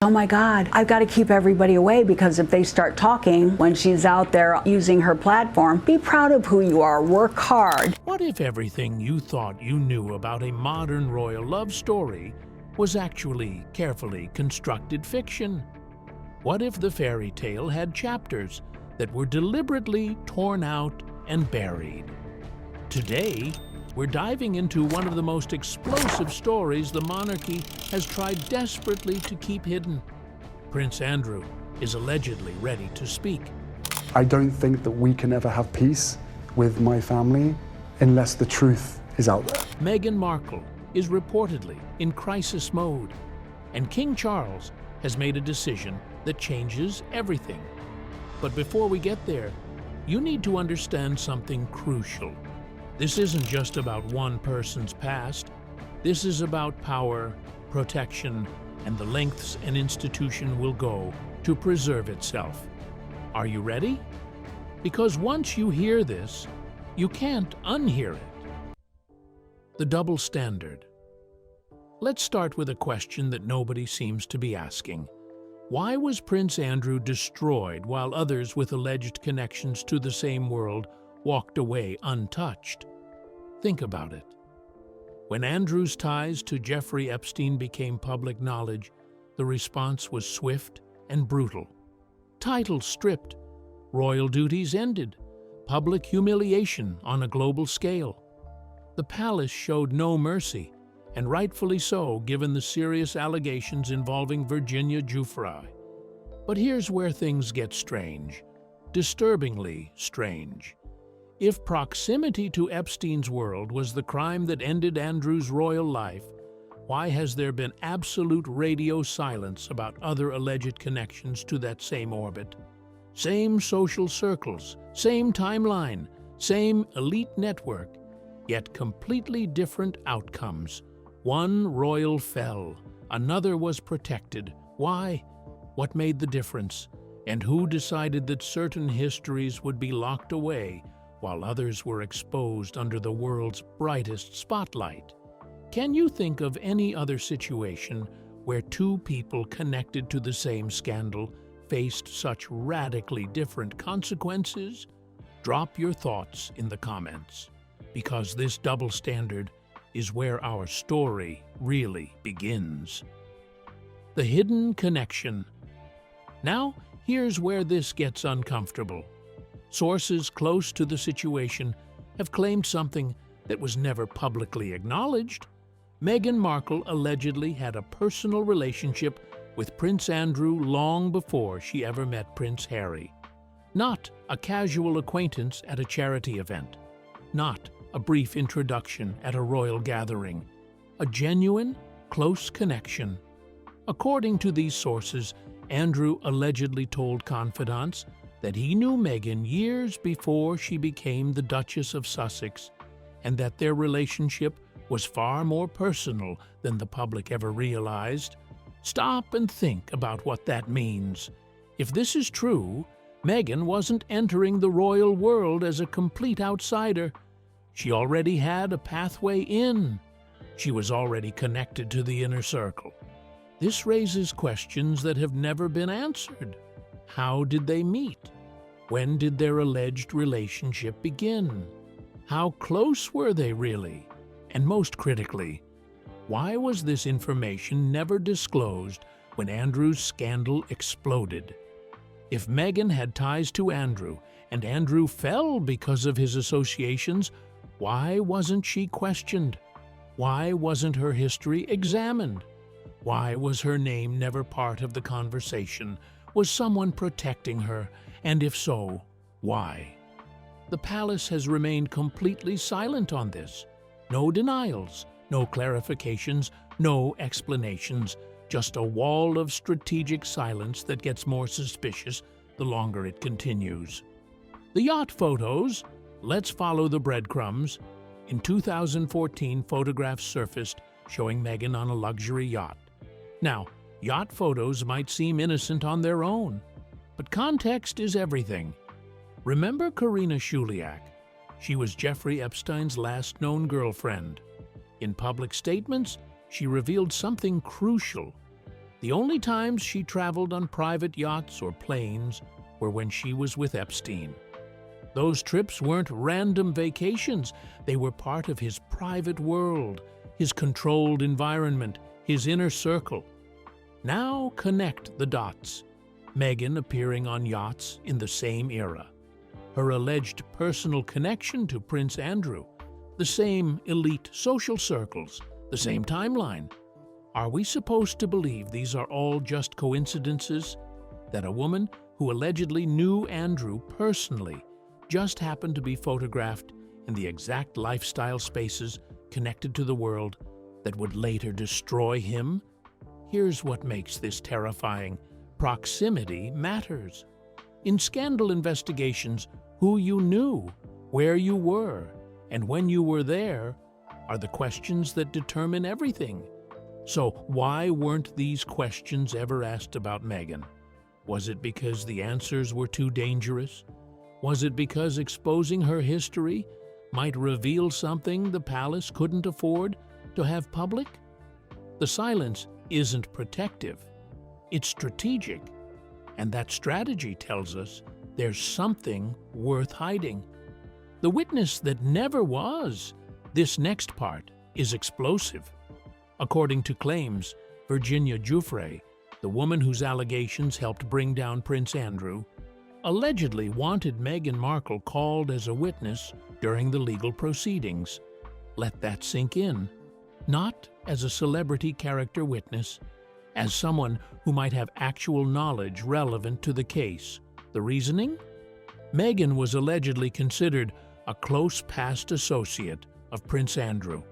Oh my God, I've got to keep everybody away because if they start talking when she's out there using her platform, be proud of who you are, work hard. What if everything you thought you knew about a modern royal love story was actually carefully constructed fiction? What if the fairy tale had chapters that were deliberately torn out and buried? Today, we're diving into one of the most explosive stories the monarchy has tried desperately to keep hidden. Prince Andrew is allegedly ready to speak. I don't think that we can ever have peace with my family unless the truth is out there. Meghan Markle is reportedly in crisis mode, and King Charles has made a decision that changes everything. But before we get there, you need to understand something crucial. This isn't just about one person's past. This is about power, protection, and the lengths an institution will go to preserve itself. Are you ready? Because once you hear this, you can't unhear it. The double standard. Let's start with a question that nobody seems to be asking. Why was Prince Andrew destroyed while others with alleged connections to the same world walked away untouched? Think about it. When Andrew's ties to Jeffrey Epstein became public knowledge, the response was swift and brutal. Titles stripped, royal duties ended, public humiliation on a global scale. The palace showed no mercy, and rightfully so, given the serious allegations involving Virginia Giuffre. But here's where things get strange, disturbingly strange. If proximity to Epstein's world was the crime that ended Andrew's royal life, why has there been absolute radio silence about other alleged connections to that same orbit? Same social circles, same timeline, same elite network, yet completely different outcomes. One royal fell, another was protected. Why? What made the difference? And who decided that certain histories would be locked away while others were exposed under the world's brightest spotlight? Can you think of any other situation where two people connected to the same scandal faced such radically different consequences? Drop your thoughts in the comments, because this double standard is where our story really begins. The hidden connection. Now, here's where this gets uncomfortable. Sources close to the situation have claimed something that was never publicly acknowledged. Meghan Markle allegedly had a personal relationship with Prince Andrew long before she ever met Prince Harry. Not a casual acquaintance at a charity event. Not a brief introduction at a royal gathering. A genuine, close connection. According to these sources, Andrew allegedly told confidants that he knew Meghan years before she became the Duchess of Sussex, and that their relationship was far more personal than the public ever realized. Stop and think about what that means. If this is true, Meghan wasn't entering the royal world as a complete outsider. She already had a pathway in. She was already connected to the inner circle. This raises questions that have never been answered. How did they meet? When did their alleged relationship begin? How close were they really? And most critically, why was this information never disclosed when Andrew's scandal exploded? If Meghan had ties to Andrew, and Andrew fell because of his associations, why wasn't she questioned? Why wasn't her history examined? Why was her name never part of the conversation? Was someone protecting her? And if so, why? The palace has remained completely silent on this. No denials, no clarifications, no explanations, just a wall of strategic silence that gets more suspicious the longer it continues. The yacht photos, let's follow the breadcrumbs. In 2014, photographs surfaced showing Meghan on a luxury yacht. Now, yacht photos might seem innocent on their own, but context is everything. Remember Karina Shuliak? She was Jeffrey Epstein's last known girlfriend. In public statements, she revealed something crucial. The only times she traveled on private yachts or planes were when she was with Epstein. Those trips weren't random vacations. They were part of his private world, his controlled environment, his inner circle. Now connect the dots. Meghan appearing on yachts in the same era. Her alleged personal connection to Prince Andrew. The same elite social circles. The same timeline. Are we supposed to believe these are all just coincidences? That a woman who allegedly knew Andrew personally just happened to be photographed in the exact lifestyle spaces connected to the world that would later destroy him? Here's what makes this terrifying. Proximity matters. In scandal investigations, who you knew, where you were, and when you were there are the questions that determine everything. So why weren't these questions ever asked about Meghan? Was it because the answers were too dangerous? Was it because exposing her history might reveal something the palace couldn't afford to have public? The silence isn't protective. It's strategic. And that strategy tells us there's something worth hiding. The witness that never was. This next part is explosive. According to claims, Virginia Giuffre, the woman whose allegations helped bring down Prince Andrew, allegedly wanted Meghan Markle called as a witness during the legal proceedings. Let that sink in. Not as a celebrity character witness, as someone who might have actual knowledge relevant to the case. The reasoning? Meghan was allegedly considered a close past associate of Prince Andrew.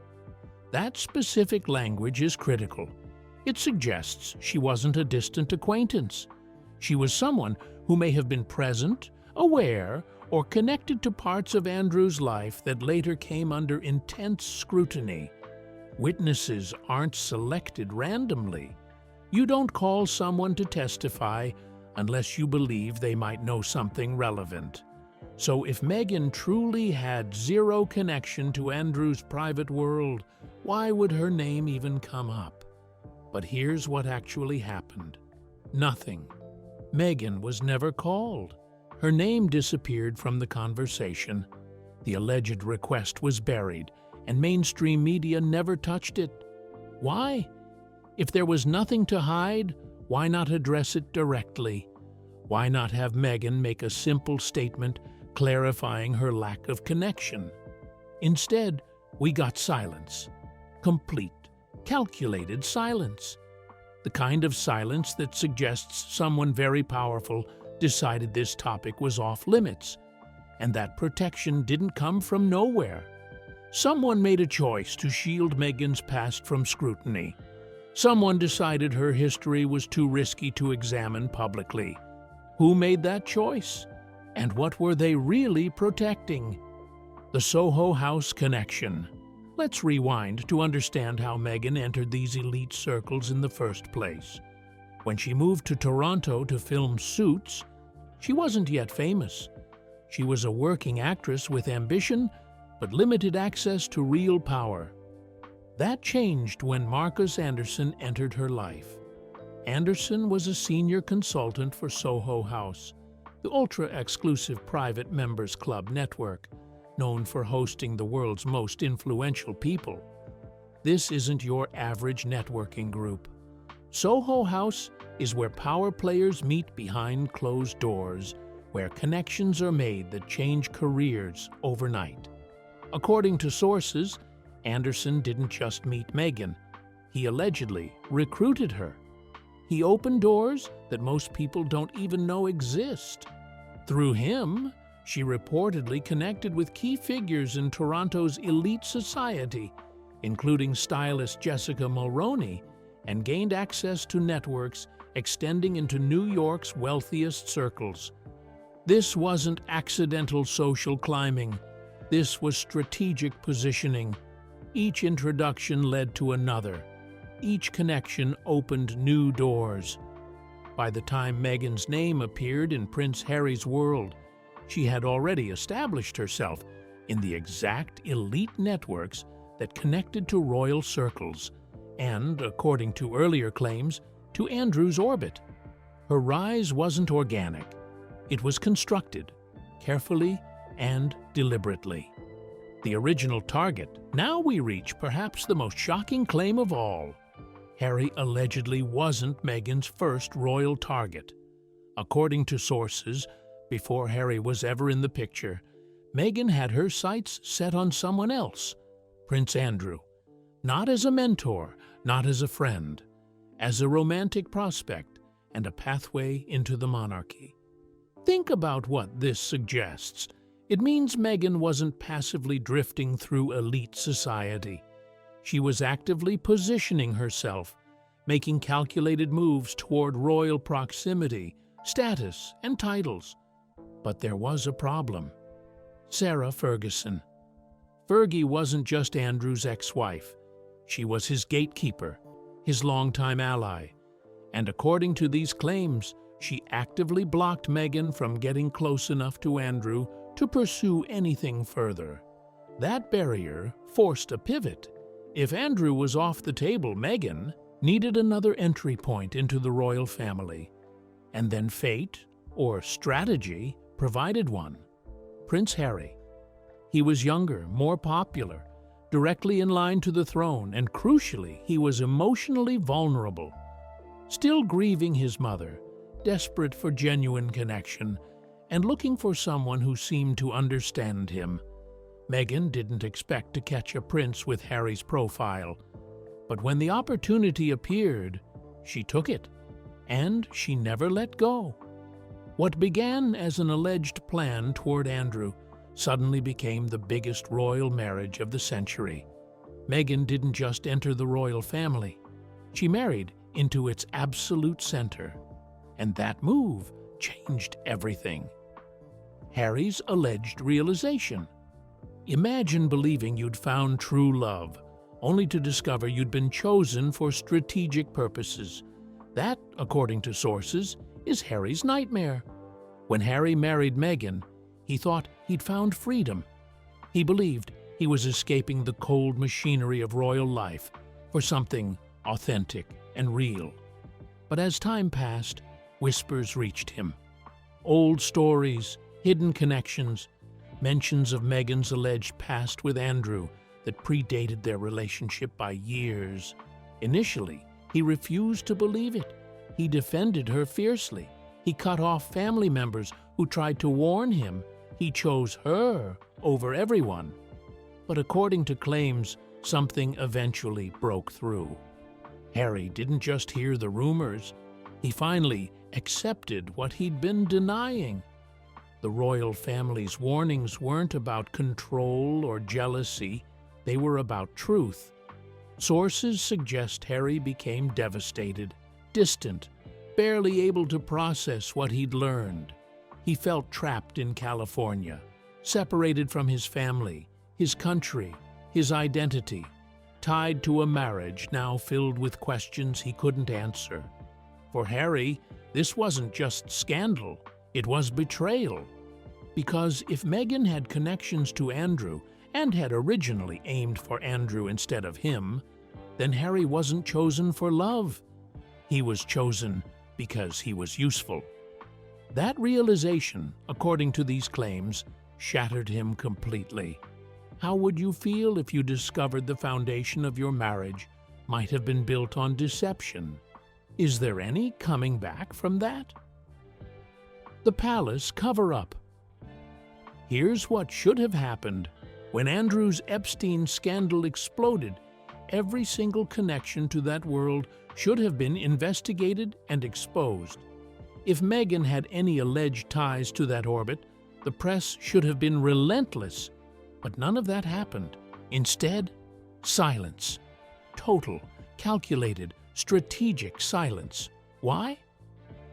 That specific language is critical. It suggests she wasn't a distant acquaintance. She was someone who may have been present, aware, or connected to parts of Andrew's life that later came under intense scrutiny. Witnesses aren't selected randomly. You don't call someone to testify unless you believe they might know something relevant. So if Meghan truly had zero connection to Andrew's private world, why would her name even come up? But here's what actually happened. Nothing. Meghan was never called. Her name disappeared from the conversation. The alleged request was buried, and mainstream media never touched it. Why? If there was nothing to hide, why not address it directly? Why not have Meghan make a simple statement clarifying her lack of connection? Instead, we got silence. Complete, calculated silence. The kind of silence that suggests someone very powerful decided this topic was off limits, and that protection didn't come from nowhere. Someone made a choice to shield Meghan's past from scrutiny. Someone decided her history was too risky to examine publicly. Who made that choice? And what were they really protecting? The Soho House connection. Let's rewind to understand how Meghan entered these elite circles in the first place. When she moved to Toronto to film Suits, she wasn't yet famous. She was a working actress with ambition, but limited access to real power. That changed when Marcus Anderson entered her life. Anderson was a senior consultant for Soho House, the ultra-exclusive private members club network, known for hosting the world's most influential people. This isn't your average networking group. Soho House is where power players meet behind closed doors, where connections are made that change careers overnight. According to sources, Anderson didn't just meet Meghan. He allegedly recruited her. He opened doors that most people don't even know exist. Through him, she reportedly connected with key figures in Toronto's elite society, including stylist Jessica Mulroney, and gained access to networks extending into New York's wealthiest circles. This wasn't accidental social climbing. This was strategic positioning. Each introduction led to another. Each connection opened new doors. By the time Meghan's name appeared in Prince Harry's world, she had already established herself in the exact elite networks that connected to royal circles, and, according to earlier claims, to Andrew's orbit. Her rise wasn't organic. It was constructed, carefully and deliberately. The original target. Now we reach perhaps the most shocking claim of all. Harry allegedly wasn't Meghan's first royal target. According to sources, before Harry was ever in the picture, Meghan had her sights set on someone else, Prince Andrew. Not as a mentor, not as a friend, as a romantic prospect and a pathway into the monarchy. Think about what this suggests. It means Meghan wasn't passively drifting through elite society. She was actively positioning herself, making calculated moves toward royal proximity, status, and titles. But there was a problem. Sarah Ferguson. Fergie wasn't just Andrew's ex-wife. She was his gatekeeper, his longtime ally. And according to these claims, she actively blocked Meghan from getting close enough to Andrew to pursue anything further. That barrier forced a pivot. If Andrew was off the table, Meghan needed another entry point into the royal family. And then fate, or strategy, provided one. Prince Harry. He was younger, more popular, directly in line to the throne, and crucially, he was emotionally vulnerable. Still grieving his mother, desperate for genuine connection, and looking for someone who seemed to understand him. Meghan didn't expect to catch a prince with Harry's profile, but when the opportunity appeared, she took it, and she never let go. What began as an alleged plan toward Andrew suddenly became the biggest royal marriage of the century. Meghan didn't just enter the royal family. She married into its absolute center, and that move changed everything. Harry's alleged realization. Imagine believing you'd found true love, only to discover you'd been chosen for strategic purposes. That, according to sources, is Harry's nightmare. When Harry married Meghan, he thought he'd found freedom. He believed he was escaping the cold machinery of royal life for something authentic and real. But as time passed, whispers reached him. Old stories, hidden connections, mentions of Meghan's alleged past with Andrew that predated their relationship by years. Initially, he refused to believe it. He defended her fiercely. He cut off family members who tried to warn him. He chose her over everyone. But according to claims, something eventually broke through. Harry didn't just hear the rumors. He finally accepted what he'd been denying. The royal family's warnings weren't about control or jealousy. They were about truth. Sources suggest Harry became devastated, distant, barely able to process what he'd learned. He felt trapped in California, separated from his family, his country, his identity, tied to a marriage now filled with questions he couldn't answer. For Harry, this wasn't just scandal, it was betrayal. Because if Meghan had connections to Andrew and had originally aimed for Andrew instead of him, then Harry wasn't chosen for love. He was chosen because he was useful. That realization, according to these claims, shattered him completely. How would you feel if you discovered the foundation of your marriage might have been built on deception? Is there any coming back from that? The palace cover-up. Here's what should have happened. When Andrew's Epstein scandal exploded, every single connection to that world should have been investigated and exposed. If Meghan had any alleged ties to that orbit, the press should have been relentless. But none of that happened. Instead, silence. Total, calculated, strategic silence. Why?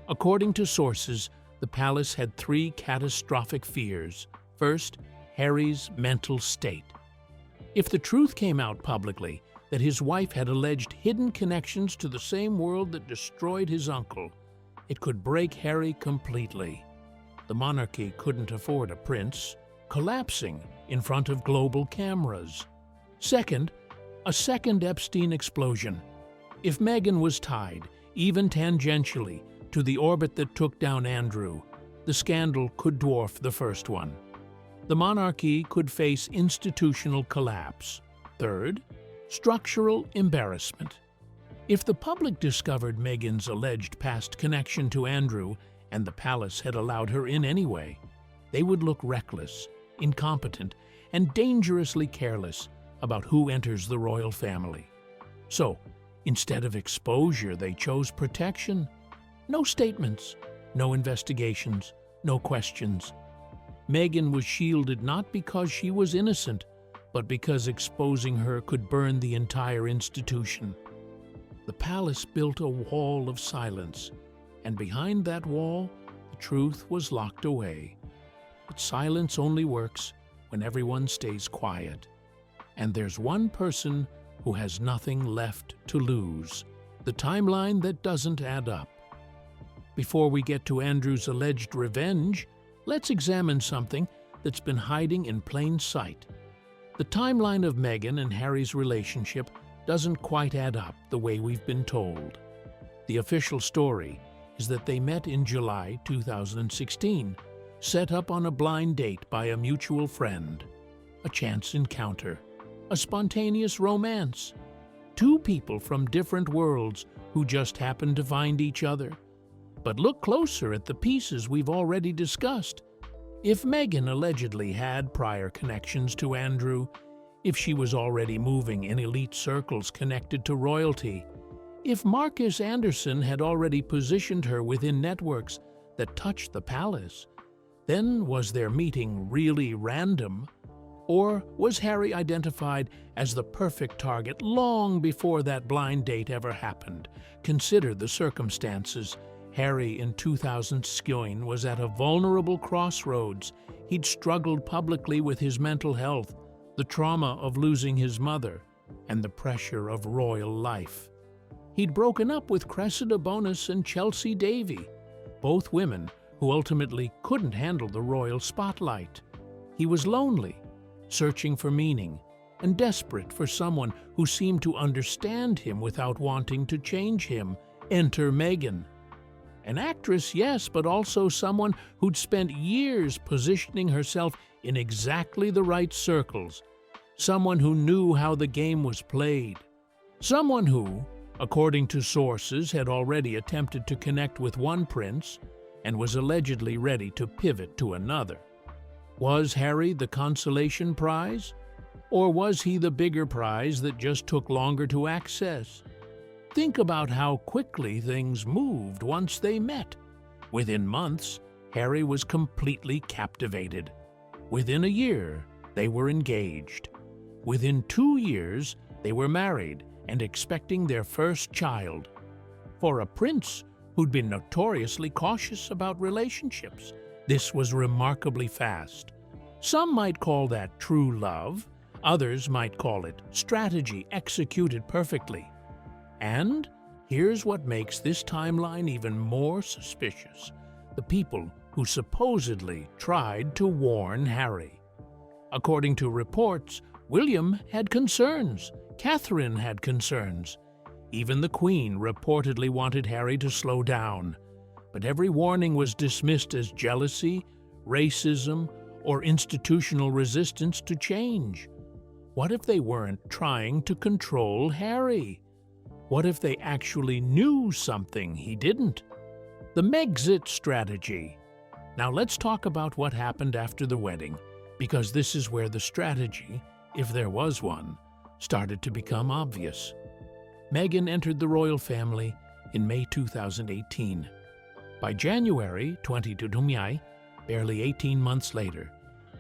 According to sources, the palace had three catastrophic fears. First, Harry's mental state. If the truth came out publicly that his wife had alleged hidden connections to the same world that destroyed his uncle, it could break Harry completely. The monarchy couldn't afford a prince, collapsing in front of global cameras. Second, a second Epstein explosion. If Meghan was tied, even tangentially, to the orbit that took down Andrew, the scandal could dwarf the first one. The monarchy could face institutional collapse. Third, structural embarrassment. If the public discovered Meghan's alleged past connection to Andrew and the palace had allowed her in anyway, they would look reckless, incompetent, and dangerously careless about who enters the royal family. So, instead of exposure, they chose protection. No statements, no investigations, no questions. Meghan was shielded not because she was innocent, but because exposing her could burn the entire institution. The palace built a wall of silence, and behind that wall, the truth was locked away. But silence only works when everyone stays quiet. And there's one person who has nothing left to lose: the timeline that doesn't add up. Before we get to Andrew's alleged revenge, let's examine something that's been hiding in plain sight. The timeline of Meghan and Harry's relationship doesn't quite add up the way we've been told. The official story is that they met in July 2016, set up on a blind date by a mutual friend. A chance encounter, a spontaneous romance. Two people from different worlds who just happened to find each other. But look closer at the pieces we've already discussed. If Meghan allegedly had prior connections to Andrew, if she was already moving in elite circles connected to royalty, if Marcus Anderson had already positioned her within networks that touched the palace, then was their meeting really random? Or was Harry identified as the perfect target long before that blind date ever happened? Consider the circumstances. Harry in 2016 was at a vulnerable crossroads. He'd struggled publicly with his mental health, the trauma of losing his mother, and the pressure of royal life. He'd broken up with Cressida Bonus and Chelsea Davy, both women who ultimately couldn't handle the royal spotlight. He was lonely, searching for meaning, and desperate for someone who seemed to understand him without wanting to change him. Enter Meghan. An actress, yes, but also someone who'd spent years positioning herself in exactly the right circles. Someone who knew how the game was played. Someone who, according to sources, had already attempted to connect with one prince and was allegedly ready to pivot to another. Was Harry the consolation prize? Or was he the bigger prize that just took longer to access? Think about how quickly things moved once they met. Within months, Harry was completely captivated. Within a year, they were engaged. Within 2 years, they were married and expecting their first child. For a prince who'd been notoriously cautious about relationships, this was remarkably fast. Some might call that true love. Others might call it strategy executed perfectly. And here's what makes this timeline even more suspicious: the people who supposedly tried to warn Harry. According to reports, William had concerns, Catherine had concerns. Even the Queen reportedly wanted Harry to slow down. But every warning was dismissed as jealousy, racism, or institutional resistance to change. What if they weren't trying to control Harry? What if they actually knew something he didn't? The Megxit strategy. Now let's talk about what happened after the wedding, because this is where the strategy, if there was one, started to become obvious. Meghan entered the royal family in May 2018. By January 2022, barely 18 months later,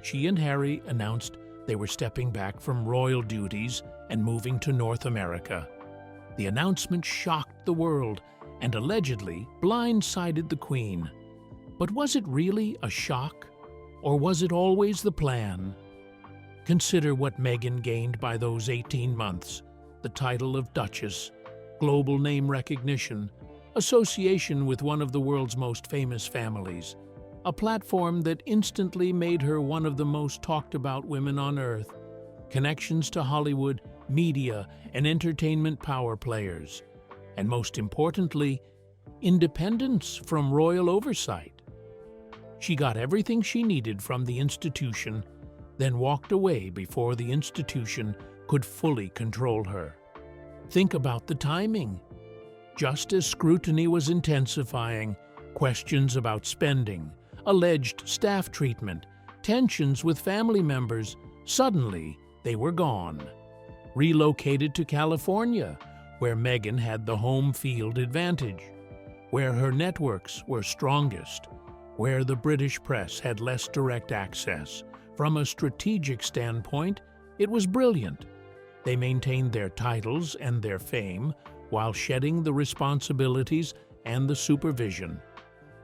she and Harry announced they were stepping back from royal duties and moving to North America. The announcement shocked the world and allegedly blindsided the Queen. But was it really a shock? Or was it always the plan? Consider what Meghan gained by those 18 months: the title of Duchess, global name recognition, association with one of the world's most famous families, a platform that instantly made her one of the most talked about women on earth, connections to Hollywood, media, and entertainment power players. and most importantly, independence from royal oversight. She got everything she needed from the institution, then walked away before the institution could fully control her. Think about the timing. Just as scrutiny was intensifying, questions about spending, alleged staff treatment, tensions with family members, suddenly they were gone. Relocated to California, where Meghan had the home field advantage, where her networks were strongest, where the British press had less direct access. From a strategic standpoint, it was brilliant. They maintained their titles and their fame while shedding the responsibilities and the supervision.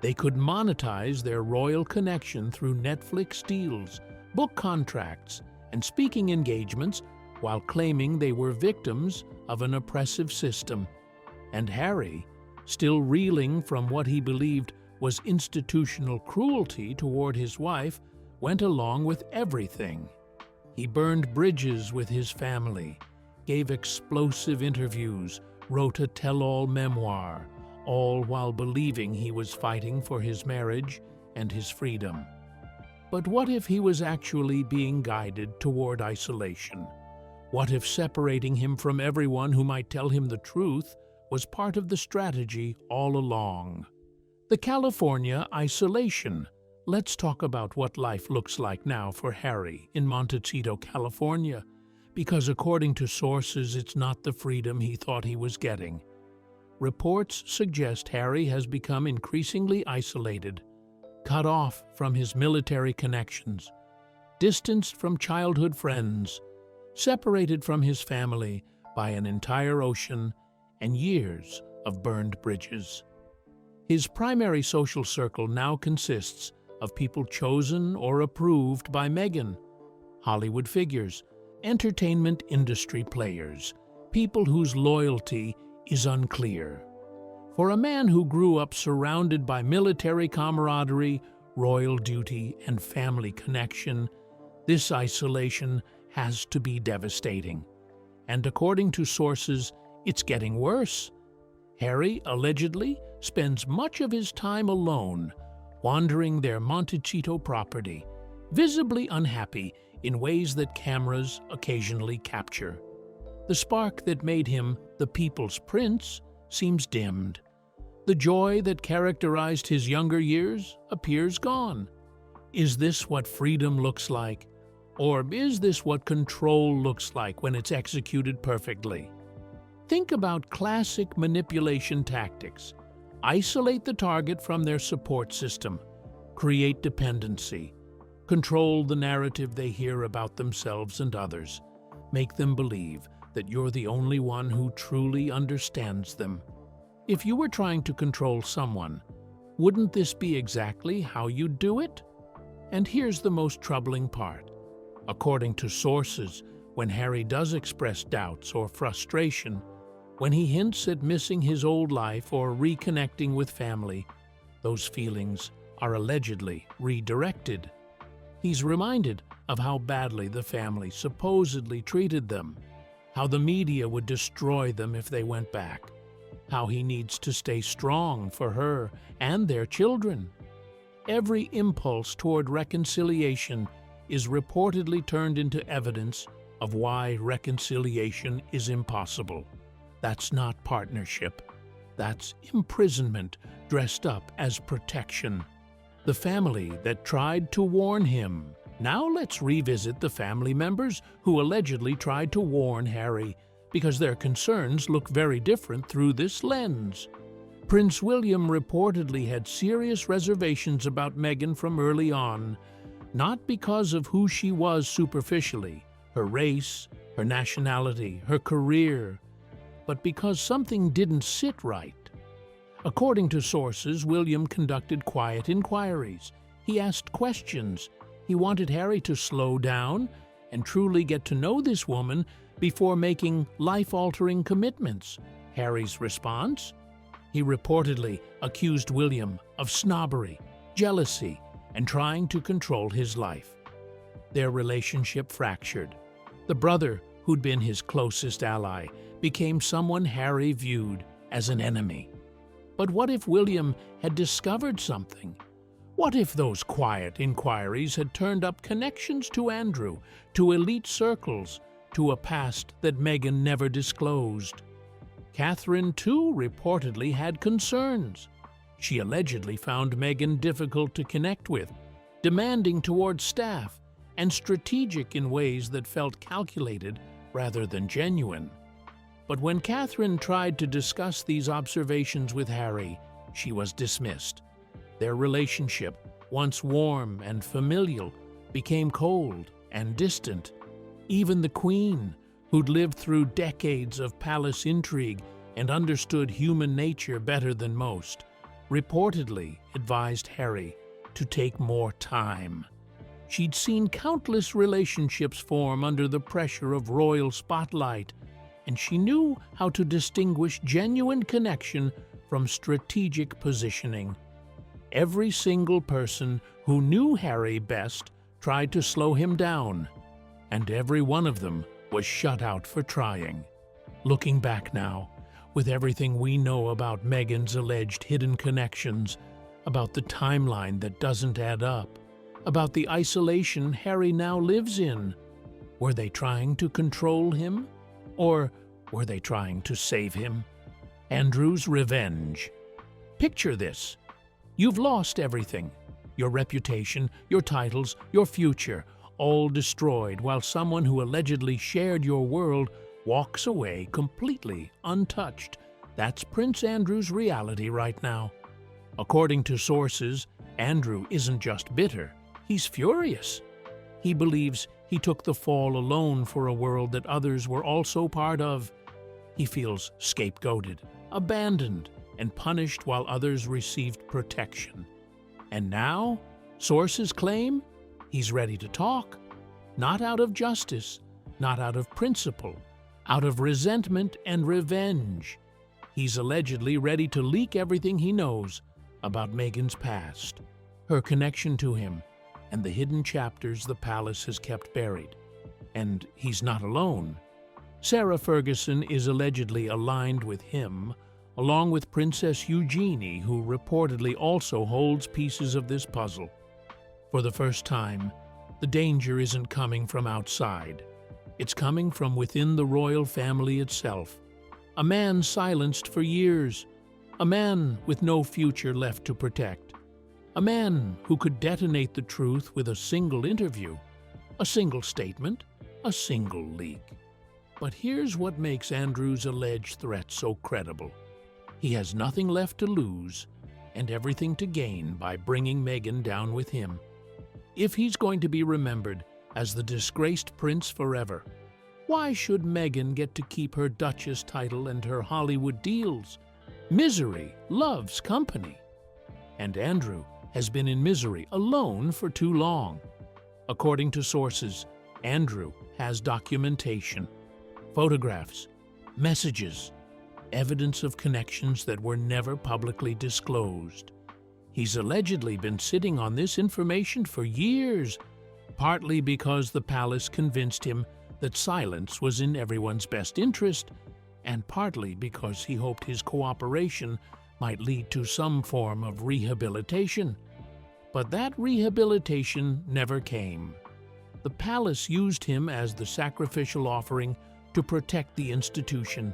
They could monetize their royal connection through Netflix deals, book contracts, and speaking engagements while claiming they were victims of an oppressive system. And Harry, still reeling from what he believed was institutional cruelty toward his wife, went along with everything. He burned bridges with his family, gave explosive interviews, wrote a tell-all memoir, all while believing he was fighting for his marriage and his freedom. But what if he was actually being guided toward isolation? What if separating him from everyone who might tell him the truth was part of the strategy all along? The California isolation. Let's talk about what life looks like now for Harry in Montecito, California, because according to sources, it's not the freedom he thought he was getting. Reports suggest Harry has become increasingly isolated, cut off from his military connections, distanced from childhood friends, separated from his family by an entire ocean and years of burned bridges. His primary social circle now consists of people chosen or approved by Meghan, Hollywood figures, entertainment industry players, people whose loyalty is unclear. For a man who grew up surrounded by military camaraderie, royal duty, and family connection, this isolation has to be devastating. And according to sources, it's getting worse. Harry allegedly spends much of his time alone, wandering their Montecito property, visibly unhappy in ways that cameras occasionally capture. The spark that made him the people's prince seems dimmed. The joy that characterized his younger years appears gone. Is this what freedom looks like? Or is this what control looks like when it's executed perfectly? Think about classic manipulation tactics. Isolate the target from their support system, create dependency, control the narrative they hear about themselves and others, make them believe that you're the only one who truly understands them. If you were trying to control someone, wouldn't this be exactly how you'd do it? And here's the most troubling part. According to sources, when Harry does express doubts or frustration, when he hints at missing his old life or reconnecting with family, those feelings are allegedly redirected. He's reminded of how badly the family supposedly treated them, how the media would destroy them if they went back, how he needs to stay strong for her and their children. Every impulse toward reconciliation is reportedly turned into evidence of why reconciliation is impossible. That's not partnership. That's imprisonment dressed up as protection. The family that tried to warn him. Now let's revisit the family members who allegedly tried to warn Harry, because their concerns look very different through this lens. Prince William reportedly had serious reservations about Meghan from early on, not because of who she was superficially, her race, her nationality, her career, but because something didn't sit right. According to sources, William conducted quiet inquiries. He asked questions. He wanted Harry to slow down and truly get to know this woman before making life-altering commitments. Harry's response? He reportedly accused William of snobbery, jealousy, and trying to control his life. Their relationship fractured. The brother, who'd been his closest ally, became someone Harry viewed as an enemy. But what if William had discovered something? What if those quiet inquiries had turned up connections to Andrew, to elite circles, to a past that Meghan never disclosed? Catherine, too, reportedly had concerns. She allegedly found Meghan difficult to connect with, demanding toward staff, and strategic in ways that felt calculated rather than genuine. But when Catherine tried to discuss these observations with Harry, she was dismissed. Their relationship, once warm and familial, became cold and distant. Even the Queen, who'd lived through decades of palace intrigue and understood human nature better than most, reportedly advised Harry to take more time. She'd seen countless relationships form under the pressure of royal spotlight, and she knew how to distinguish genuine connection from strategic positioning. Every single person who knew Harry best tried to slow him down, and every one of them was shut out for trying. Looking back now, with everything we know about Meghan's alleged hidden connections, about the timeline that doesn't add up, about the isolation Harry now lives in, were they trying to control him? Or were they trying to save him? Andrew's revenge. Picture this. You've lost everything. Your reputation, your titles, your future, all destroyed while someone who allegedly shared your world walks away completely untouched. That's Prince Andrew's reality right now. According to sources, Andrew isn't just bitter, he's furious. He believes he took the fall alone for a world that others were also part of. He feels scapegoated, abandoned, and punished while others received protection. And now, sources claim he's ready to talk, not out of justice, not out of principle, out of resentment and revenge. He's allegedly ready to leak everything he knows about Meghan's past, her connection to him, and the hidden chapters the palace has kept buried. And he's not alone. Sarah Ferguson is allegedly aligned with him, along with Princess Eugenie, who reportedly also holds pieces of this puzzle. For the first time, the danger isn't coming from outside. It's coming from within the royal family itself. A man silenced for years. A man with no future left to protect. A man who could detonate the truth with a single interview, a single statement, a single leak. But here's what makes Andrew's alleged threat so credible. He has nothing left to lose and everything to gain by bringing Meghan down with him. If he's going to be remembered as the disgraced prince forever, why should Meghan get to keep her Duchess title and her Hollywood deals? Misery loves company. And Andrew has been in misery alone for too long. According to sources, Andrew has documentation, photographs, messages, evidence of connections that were never publicly disclosed. He's allegedly been sitting on this information for years, partly because the palace convinced him that silence was in everyone's best interest, and partly because he hoped his cooperation might lead to some form of rehabilitation. But that rehabilitation never came. The palace used him as the sacrificial offering to protect the institution,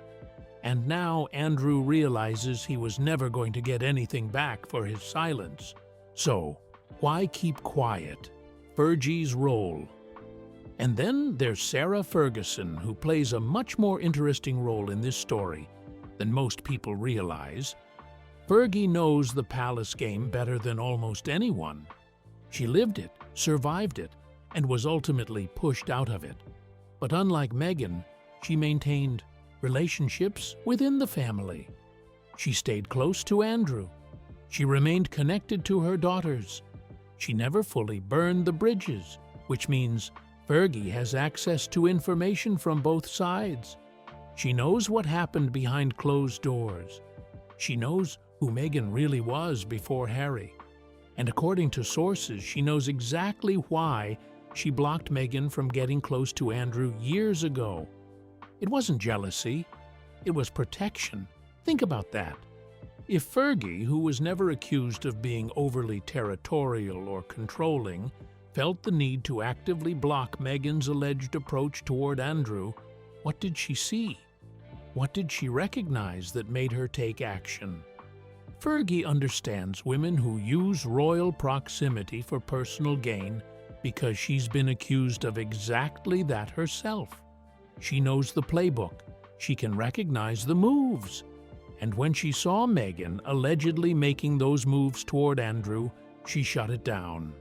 and now Andrew realizes he was never going to get anything back for his silence. So, why keep quiet? Fergie's role. And then there's Sarah Ferguson, who plays a much more interesting role in this story than most people realize. Fergie knows the palace game better than almost anyone. She lived it, survived it, and was ultimately pushed out of it. But unlike Meghan, she maintained relationships within the family. She stayed close to Andrew. She remained connected to her daughters. She never fully burned the bridges, which means Fergie has access to information from both sides. She knows what happened behind closed doors. She knows who Meghan really was before Harry. And according to sources, she knows exactly why she blocked Meghan from getting close to Andrew years ago. It wasn't jealousy, it was protection. Think about that. If Fergie, who was never accused of being overly territorial or controlling, felt the need to actively block Meghan's alleged approach toward Andrew, what did she see? What did she recognize that made her take action? Fergie understands women who use royal proximity for personal gain because she's been accused of exactly that herself. She knows the playbook. She can recognize the moves. And when she saw Meghan allegedly making those moves toward Andrew, she shut it down.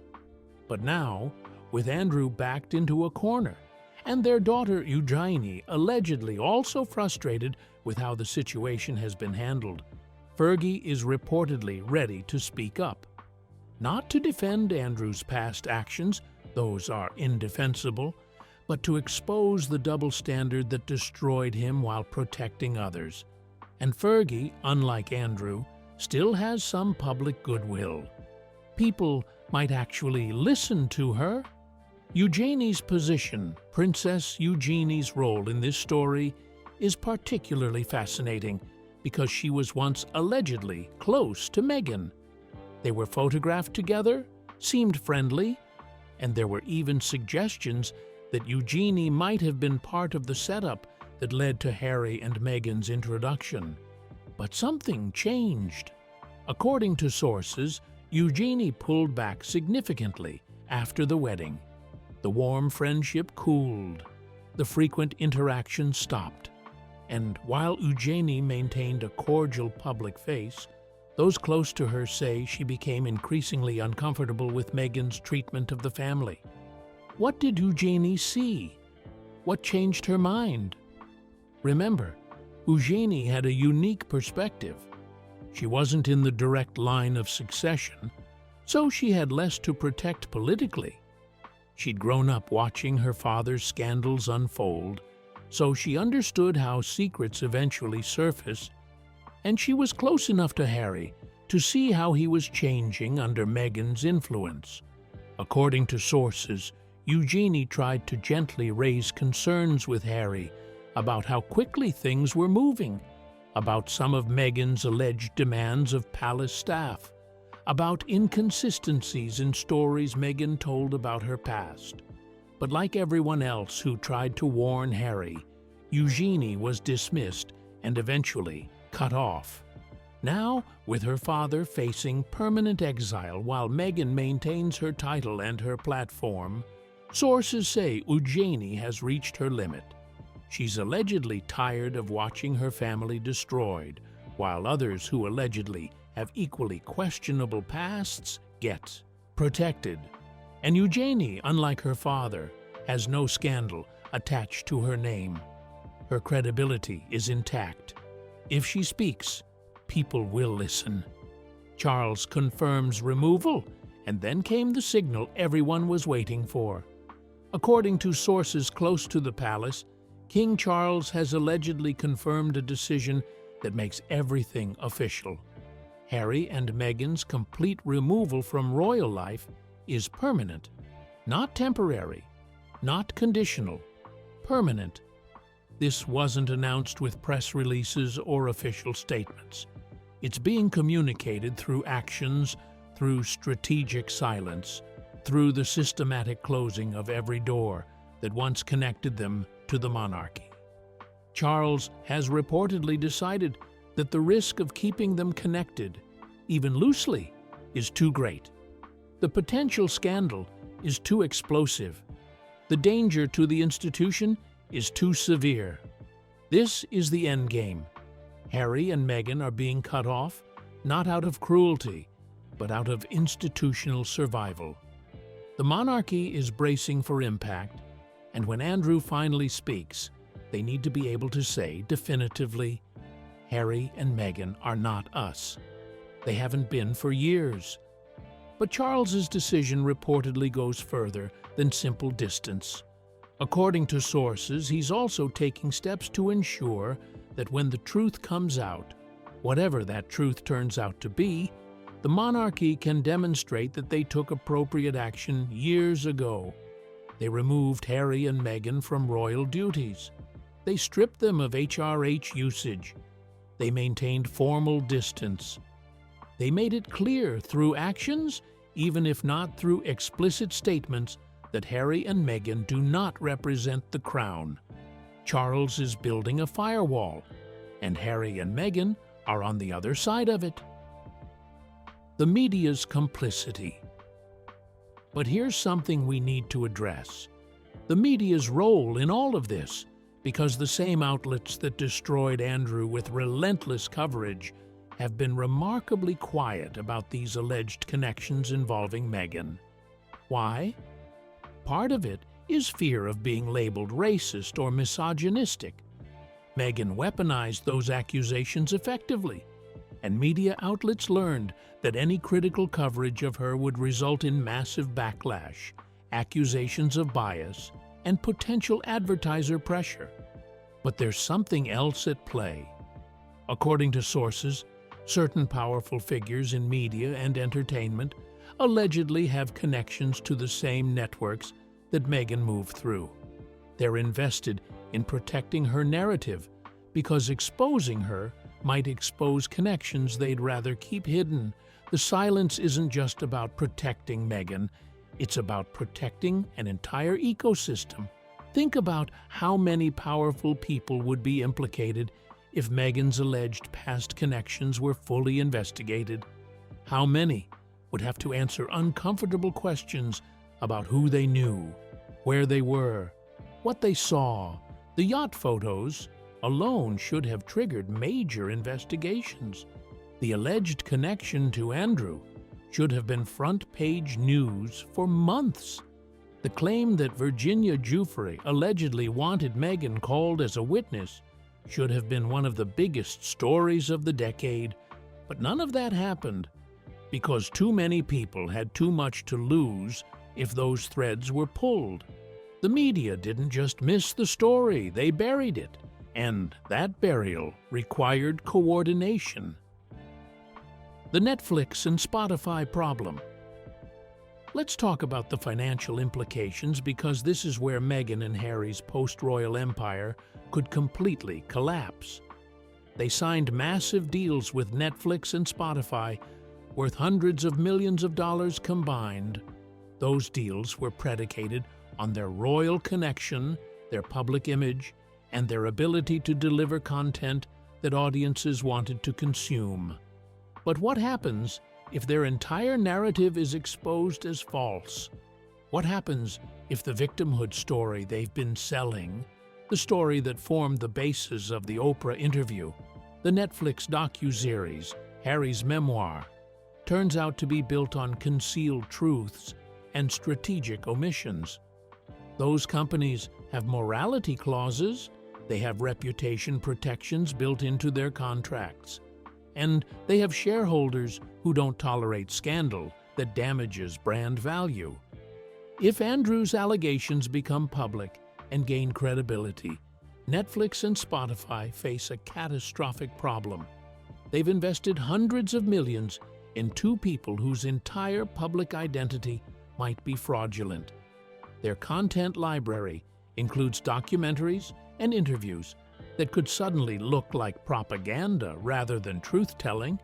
But now, with Andrew backed into a corner, and their daughter Eugenie allegedly also frustrated with how the situation has been handled, Fergie is reportedly ready to speak up. Not to defend Andrew's past actions, those are indefensible, but to expose the double standard that destroyed him while protecting others. And Fergie, unlike Andrew, still has some public goodwill. People might actually listen to her. Eugenie's position, Princess Eugenie's role in this story, is particularly fascinating because she was once allegedly close to Meghan. They were photographed together, seemed friendly, and there were even suggestions that Eugenie might have been part of the setup that led to Harry and Meghan's introduction. But something changed. According to sources, Eugenie pulled back significantly after the wedding. The warm friendship cooled. The frequent interaction stopped. And while Eugenie maintained a cordial public face, those close to her say she became increasingly uncomfortable with Meghan's treatment of the family. What did Eugenie see? What changed her mind? Remember, Eugenie had a unique perspective. She wasn't in the direct line of succession, so she had less to protect politically. She'd grown up watching her father's scandals unfold, so she understood how secrets eventually surface, and she was close enough to Harry to see how he was changing under Meghan's influence. According to sources, Eugenie tried to gently raise concerns with Harry about how quickly things were moving, about some of Meghan's alleged demands of palace staff, about inconsistencies in stories Meghan told about her past. But like everyone else who tried to warn Harry, Eugenie was dismissed and eventually cut off. Now, with her father facing permanent exile while Meghan maintains her title and her platform, sources say Eugenie has reached her limit. She's allegedly tired of watching her family destroyed, while others who allegedly have equally questionable pasts get protected. And Eugenie, unlike her father, has no scandal attached to her name. Her credibility is intact. If she speaks, people will listen. Charles confirms removal, and then came the signal everyone was waiting for. According to sources close to the palace, King Charles has allegedly confirmed a decision that makes everything official. Harry and Meghan's complete removal from royal life is permanent, not temporary, not conditional, permanent. This wasn't announced with press releases or official statements. It's being communicated through actions, through strategic silence, through the systematic closing of every door that once connected them to the monarchy. Charles has reportedly decided that the risk of keeping them connected, even loosely, is too great. The potential scandal is too explosive. The danger to the institution is too severe. This is the end game. Harry and Meghan are being cut off, not out of cruelty, but out of institutional survival. The monarchy is bracing for impact, and when Andrew finally speaks, they need to be able to say definitively, Harry and Meghan are not us. They haven't been for years. But Charles's decision reportedly goes further than simple distance. According to sources, he's also taking steps to ensure that when the truth comes out, whatever that truth turns out to be, the monarchy can demonstrate that they took appropriate action years ago. They removed Harry and Meghan from royal duties. They stripped them of HRH usage. They maintained formal distance. They made it clear through actions, even if not through explicit statements, that Harry and Meghan do not represent the crown. Charles is building a firewall, and Harry and Meghan are on the other side of it. The media's complicity. But here's something we need to address: the media's role in all of this, because the same outlets that destroyed Andrew with relentless coverage have been remarkably quiet about these alleged connections involving Meghan. Why? Part of it is fear of being labeled racist or misogynistic. Meghan weaponized those accusations effectively, and media outlets learned that any critical coverage of her would result in massive backlash, accusations of bias, and potential advertiser pressure. But there's something else at play. According to sources, certain powerful figures in media and entertainment allegedly have connections to the same networks that Meghan moved through. They're invested in protecting her narrative because exposing her might expose connections they'd rather keep hidden. The silence isn't just about protecting Meghan, it's about protecting an entire ecosystem. Think about how many powerful people would be implicated if Meghan's alleged past connections were fully investigated. How many would have to answer uncomfortable questions about who they knew, where they were, what they saw. The yacht photos alone should have triggered major investigations. The alleged connection to Andrew should have been front-page news for months. The claim that Virginia Giuffre allegedly wanted Meghan called as a witness should have been one of the biggest stories of the decade, but none of that happened because too many people had too much to lose if those threads were pulled. The media didn't just miss the story, they buried it, and that burial required coordination. The Netflix and Spotify problem. Let's talk about the financial implications, because this is where Meghan and Harry's post-royal empire could completely collapse. They signed massive deals with Netflix and Spotify, worth hundreds of millions of dollars combined. Those deals were predicated on their royal connection, their public image, and their ability to deliver content that audiences wanted to consume. But what happens if their entire narrative is exposed as false? What happens if the victimhood story they've been selling, the story that formed the basis of the Oprah interview, the Netflix docuseries, Harry's memoir, turns out to be built on concealed truths and strategic omissions? Those companies have morality clauses, they have reputation protections built into their contracts, and they have shareholders who don't tolerate scandal that damages brand value. If Andrew's allegations become public and gain credibility, Netflix and Spotify face a catastrophic problem. They've invested hundreds of millions in two people whose entire public identity might be fraudulent. Their content library includes documentaries and interviews that could suddenly look like propaganda rather than truth-telling.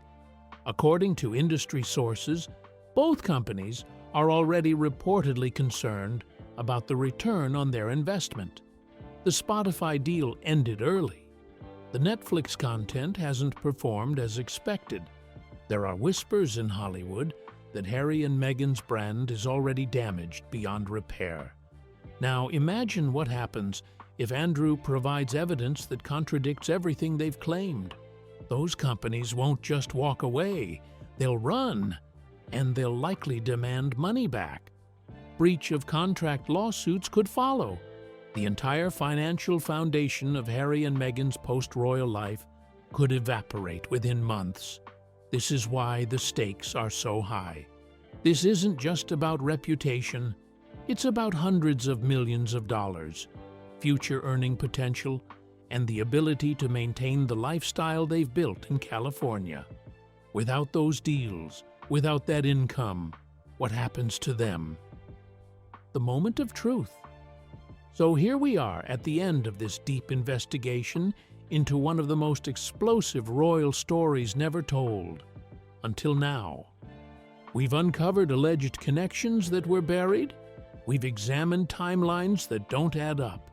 According to industry sources, both companies are already reportedly concerned about the return on their investment. The Spotify deal ended early. The Netflix content hasn't performed as expected. There are whispers in Hollywood that Harry and Meghan's brand is already damaged beyond repair. Now imagine what happens if Andrew provides evidence that contradicts everything they've claimed. Those companies won't just walk away, they'll run, and they'll likely demand money back. Breach of contract lawsuits could follow. The entire financial foundation of Harry and Meghan's post-royal life could evaporate within months. This is why the stakes are so high. This isn't just about reputation, it's about hundreds of millions of dollars, future earning potential, and the ability to maintain the lifestyle they've built in California. Without those deals, without that income, what happens to them? The moment of truth. So here we are at the end of this deep investigation into one of the most explosive royal stories never told, until now. We've uncovered alleged connections that were buried. We've examined timelines that don't add up.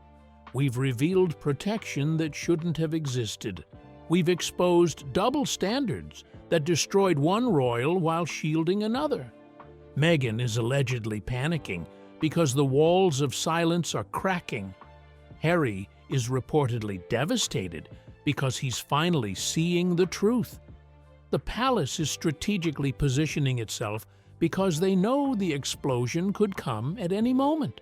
We've revealed protection that shouldn't have existed. We've exposed double standards that destroyed one royal while shielding another. Meghan is allegedly panicking because the walls of silence are cracking. Harry is reportedly devastated because he's finally seeing the truth. The palace is strategically positioning itself because they know the explosion could come at any moment.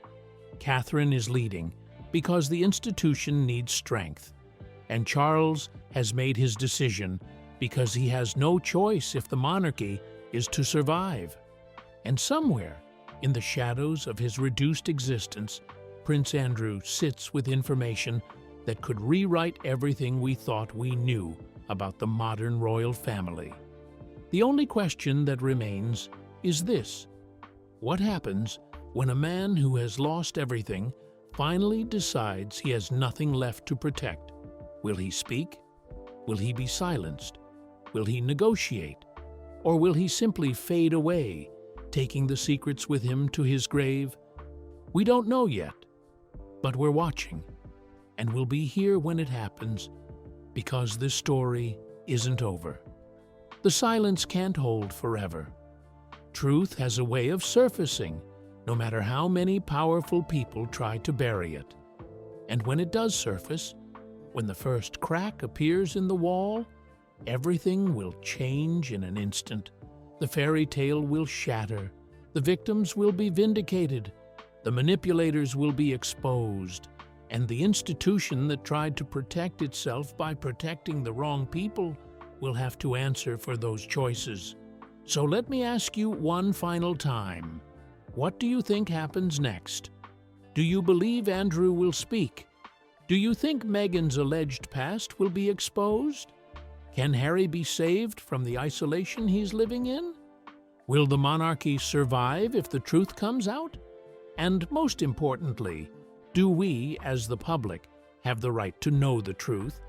Catherine is leading because the institution needs strength. And Charles has made his decision because he has no choice if the monarchy is to survive. And somewhere, in the shadows of his reduced existence, Prince Andrew sits with information that could rewrite everything we thought we knew about the modern royal family. The only question that remains is this: what happens when a man who has lost everything finally decides he has nothing left to protect? Will he speak? Will he be silenced? Will he negotiate? Or will he simply fade away, taking the secrets with him to his grave? We don't know yet, but we're watching, and we'll be here when it happens, because this story isn't over. The silence can't hold forever. Truth has a way of surfacing, no matter how many powerful people try to bury it. And when it does surface, when the first crack appears in the wall, everything will change in an instant. The fairy tale will shatter. The victims will be vindicated. The manipulators will be exposed. And the institution that tried to protect itself by protecting the wrong people will have to answer for those choices. So let me ask you one final time. What do you think happens next? Do you believe Andrew will speak? Do you think Meghan's alleged past will be exposed? Can Harry be saved from the isolation he's living in? Will the monarchy survive if the truth comes out? And most importantly, do we, as the public, have the right to know the truth,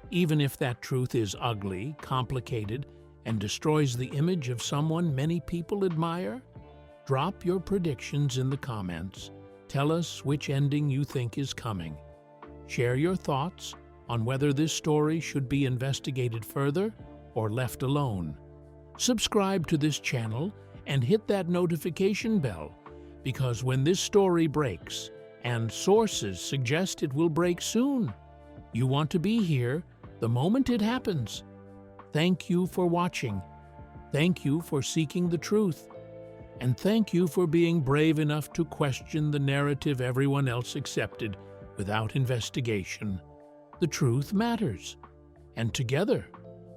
even if that truth is ugly, complicated, and destroys the image of someone many people admire? Drop your predictions in the comments. Tell us which ending you think is coming. Share your thoughts on whether this story should be investigated further or left alone. Subscribe to this channel and hit that notification bell, because when this story breaks, and sources suggest it will break soon, you want to be here the moment it happens. Thank you for watching. Thank you for seeking the truth. And thank you for being brave enough to question the narrative everyone else accepted without investigation. The truth matters. And together,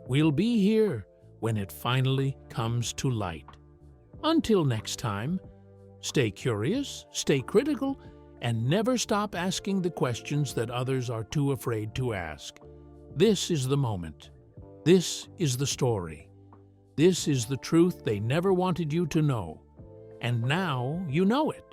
we'll be here when it finally comes to light. Until next time, stay curious, stay critical, and never stop asking the questions that others are too afraid to ask. This is the moment. This is the story. This is the truth they never wanted you to know. And now you know it.